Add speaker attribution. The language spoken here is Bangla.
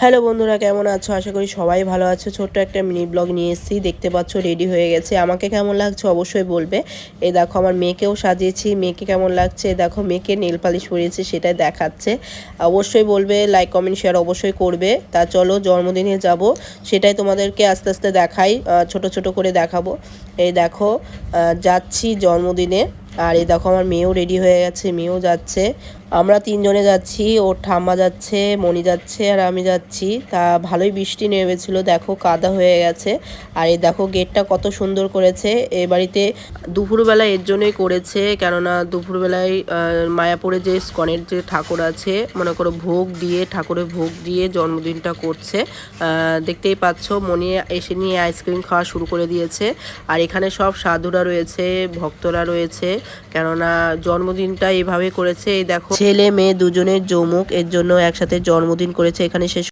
Speaker 1: হ্যালো বন্ধুরা, কেমন আছো? আশা করি সবাই ভালো আছো। ছোট্ট একটা মিনি ব্লগ নিয়ে এসেছি। দেখতে পাচ্ছ রেডি হয়ে গেছে। আমাকে কেমন লাগছে অবশ্যই বলবে। এই দেখো আমার মেয়েকেও সাজিয়েছি। মেয়েকে কেমন লাগছে দেখো, মেয়েকে নেল পালিশ পরিয়েছি, সেটাই দেখাচ্ছে। অবশ্যই বলবে, লাইক কমেন্ট শেয়ার অবশ্যই করবে। তা চলো জন্মদিনে যাব, সেটাই তোমাদেরকে আস্তে আস্তে দেখাই, ছোট ছোট করে দেখাবো। এই দেখো যাচ্ছি জন্মদিনে। আর এই দেখো আমার মেয়েও রেডি হয়ে গেছে, মেয়েও যাচ্ছে। আমরা তিনজনে যাচ্ছি, ওর ঠাম্মা যাচ্ছে, মনি যাচ্ছে আর আমি যাচ্ছি। তা ভালোই বৃষ্টি নেমেছিল, দেখো কাদা হয়ে গেছে। আর এই দেখো গেটটা কত সুন্দর করেছে এ বাড়িতে। দুপুরবেলা এর জন্যই করেছে, কেননা দুপুরবেলায় মায়াপুরে যে ইস্কনের যে ঠাকুর আছে, মনে করো ভোগ দিয়ে, ঠাকুরের ভোগ দিয়ে জন্মদিনটা করছে। দেখতেই পাচ্ছ মনি এসে নিয়ে আইসক্রিম খাওয়া শুরু করে দিয়েছে। আর এখানে সব সাধুরা রয়েছে, ভক্তরা রয়েছে, কেননা জন্মদিনটা এইভাবে করেছে। এই দেখো ছেলে মেয়ে দুজনের যৌমুক, এর জন্য একসাথে জন্মদিন করেছে। এখানে শেষ।